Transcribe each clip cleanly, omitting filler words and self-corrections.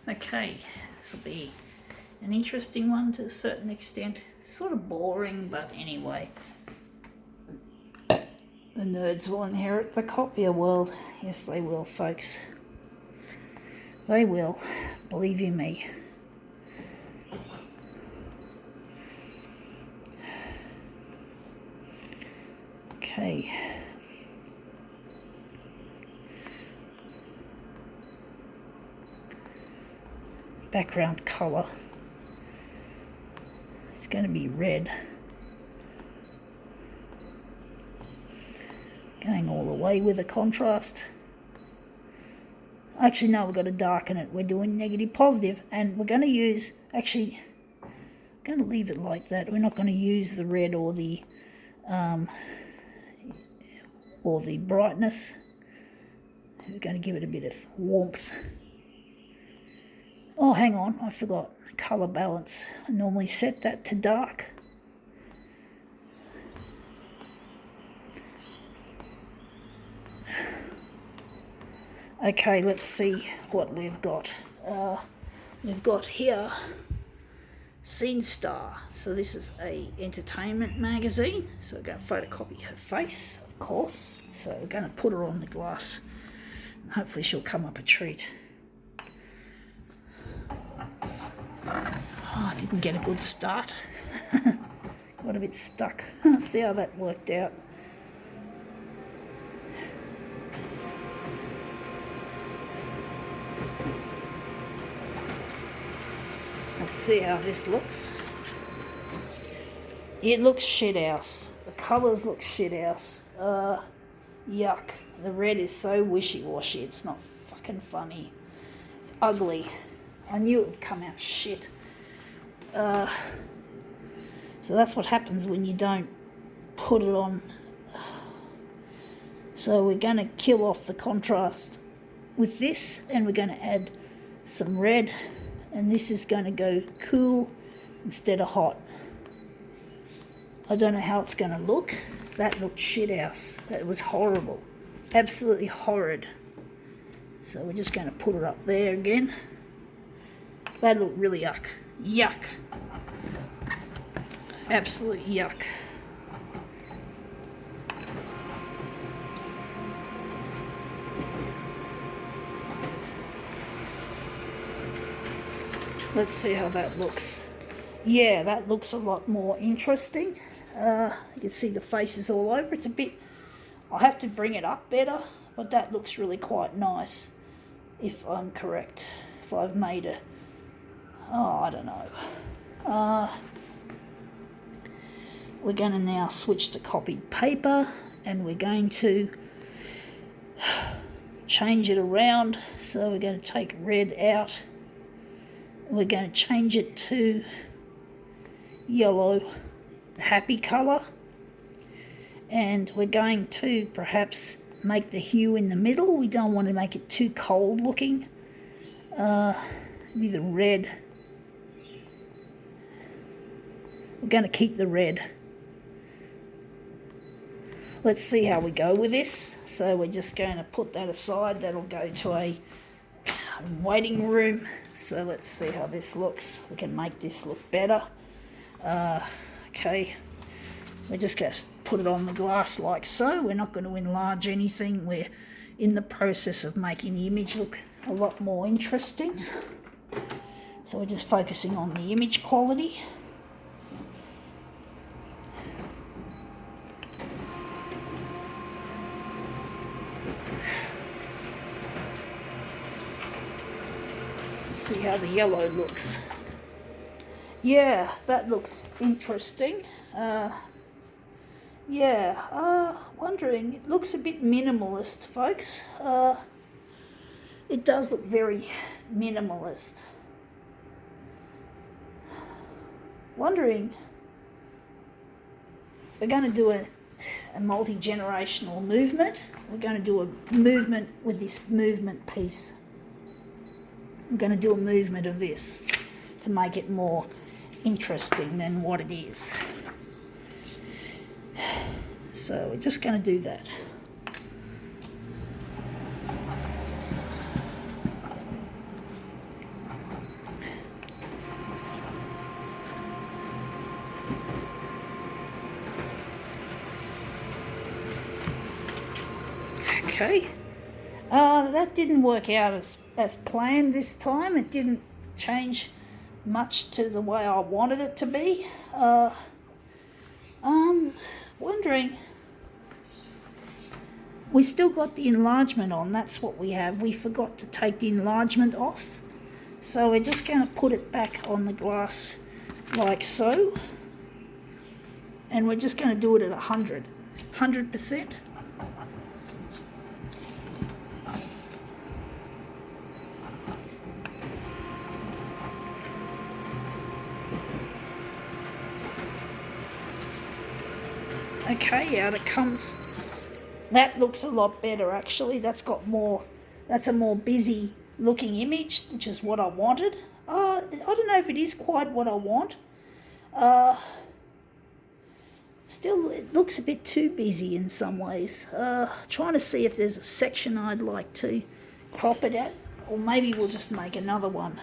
Okay, this will be an interesting one to a certain extent. Sort of boring, but anyway. The nerds will inherit the copier world. Yes, they will, folks. They will. Believe you me. Okay. Background colour. It's going to be red. Going all the way with the contrast. Actually, no, we've got to darken it. We're doing negative, positive, and we're going to use, actually, I'm going to leave it like that. We're not going to use the red or the brightness. We're going to give it a bit of warmth. Oh, hang on, I forgot. Colour balance. I normally set that to dark. Okay, let's see what we've got. We've got here Scene Star. So this is a entertainment magazine. So we're going to photocopy her face, of course. So we're going to put her on the glass. Hopefully she'll come up a treat. Oh, I didn't get a good start. Got a bit stuck. See how that worked out. Let's see how this looks. It looks shithouse. The colours look shithouse. Yuck. The red is so wishy-washy. It's not fucking funny. It's ugly. I knew it would come out shit. So that's what happens when you don't put it on. So we're going to kill off the contrast with this, and we're going to add some red, and this is going to go cool instead of hot. I don't know how it's going to look. That looked shithouse. That was horrible. Absolutely horrid. So we're just going to put it up there again. That looked really yuck. Yuck. Absolute yuck. Let's see how that looks. Yeah, that looks a lot more interesting. You can see the faces all over. It's a bit... I'll have to bring it up better, but that looks really quite nice, if I'm correct. If I've made a... Oh, I don't know. We're going to now switch to copied paper, and we're going to change it around. So we're going to take red out. We're going to change it to yellow, happy colour. And we're going to perhaps make the hue in the middle. We don't want to make it too cold looking. Maybe the red. We're going to keep the red. Let's see how we go with this. So we're just going to put that aside. That'll go to a waiting room. So let's see how this looks. We can make this look better. Okay. We're just going to put it on the glass like so. We're not going to enlarge anything. We're in the process of making the image look a lot more interesting. So we're just focusing on the image quality. See how the yellow looks. Yeah, that looks interesting. Wondering, it looks a bit minimalist, folks. It does look very minimalist. Wondering, we're going to do a multi-generational movement. We're going to do a movement with this movement piece. I'm going to do a movement of this to make it more interesting than what it is. So we're just going to do that. Okay. That didn't work out as planned this time. It didn't change much to the way I wanted it to be. Wondering, we still got the enlargement on, that's what we have. We forgot to take the enlargement off. So we're just going to put it back on the glass like so. And we're just going to do it at 100%. Okay, out it comes. That looks a lot better actually. That's a more busy looking image, which is what I wanted. I don't know if it is quite what I want. Still, it looks a bit too busy in some ways. Trying to see if there's a section I'd like to crop it at, or maybe we'll just make another one.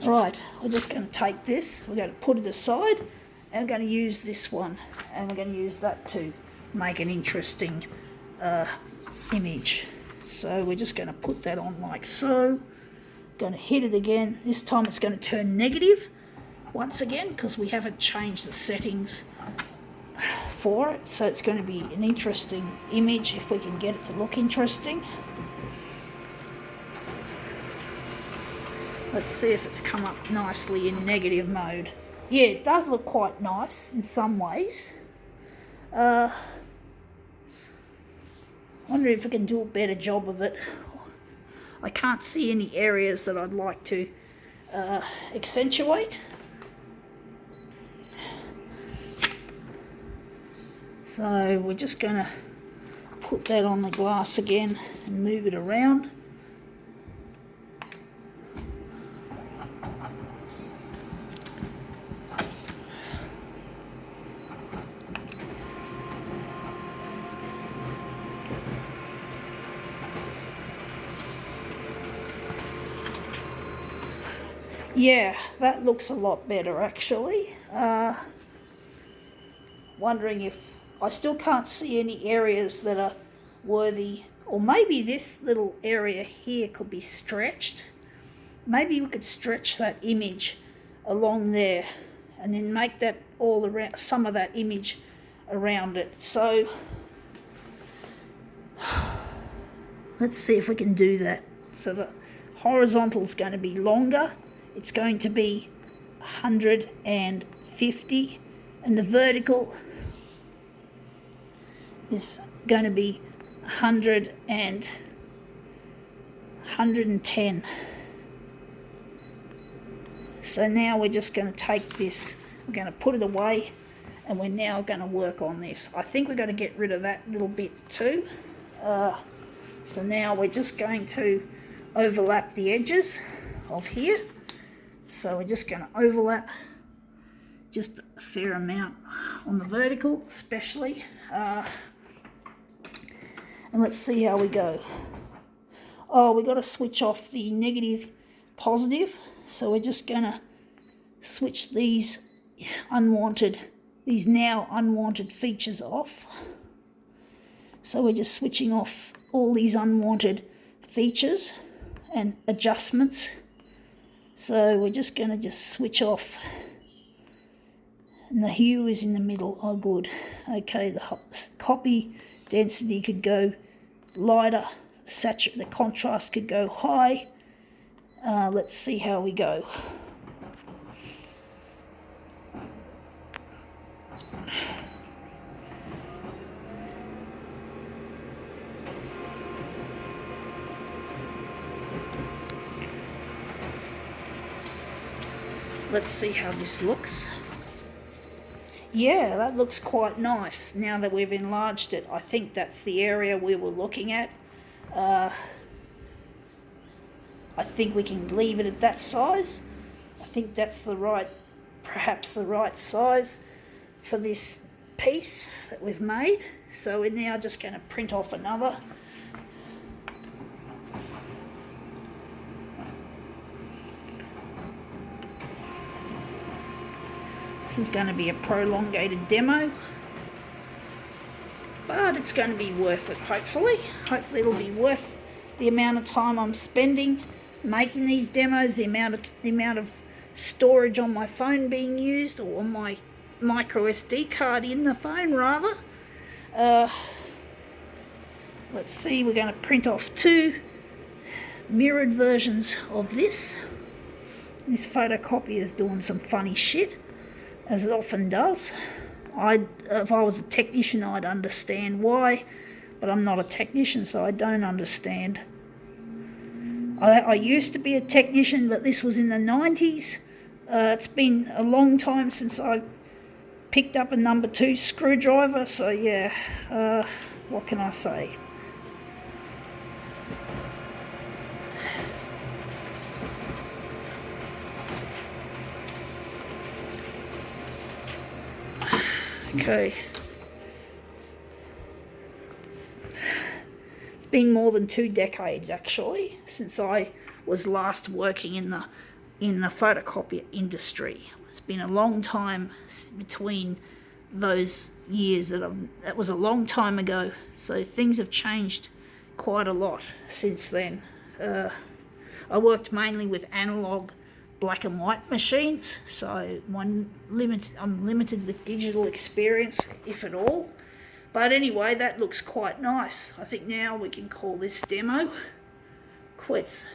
Right, we're just going to take this, we're going to put it aside, and we're going to use this one, and we're going to use that to make an interesting image. So we're just going to put that on like so. Going to hit it again. This time it's going to turn negative once again because we haven't changed the settings for it. So it's going to be an interesting image if we can get it to look interesting. Let's see if it's come up nicely in negative mode. Yeah, it does look quite nice in some ways. Wonder if we can do a better job of it. I can't see any areas that I'd like to accentuate. So we're just going to put that on the glass again and move it around. Yeah, that looks a lot better actually. Wondering if I still can't see any areas that are worthy, or maybe this little area here could be stretched. Maybe we could stretch that image along there and then make that all around, some of that image around it. So let's see if we can do that. So the horizontal is going to be longer. It's going to be 150, and the vertical is going to be 110. So now we're just going to take this, we're going to put it away, and we're now going to work on this. I think we're going to get rid of that little bit too. So now we're just going to overlap the edges of here. So we're just going to overlap just a fair amount on the vertical especially. And let's see how we go. Oh, we've got to switch off the negative positive. So we're just going to switch these now unwanted features off. So we're just switching off all these unwanted features and adjustments. So we're just going to switch off. And the hue is in the middle. Oh, good. Okay, the copy density could go lighter. The contrast could go high. Let's see how we go. Let's see how this looks. Yeah, that looks quite nice now that we've enlarged it. I think that's the area we were looking at. I think we can leave it at that size. I think that's perhaps the right size for this piece that we've made. So we're now just going to print off another. This is going to be a prolongated demo. but it's going to be worth it, hopefully. Hopefully it'll be worth the amount of time I'm spending making these demos, the amount of storage on my phone being used, or on my micro SD card in the phone rather. Let's see, we're going to print off 2 mirrored versions of this. This photocopier is doing some funny shit, as it often does. If I was a technician, I'd understand why, but I'm not a technician, so I don't understand. I used to be a technician, but this was in the 90s. It's been a long time since I picked up a number 2 screwdriver, so yeah, what can I say? Okay. It's been more than 2 decades actually since I was last working in the photocopier industry. It's been a long time between those years. That was a long time ago. So things have changed quite a lot since then. I worked mainly with analog black and white machines, so I'm limited with digital experience, if at all. But anyway, that looks quite nice. I think now we can call this demo quits.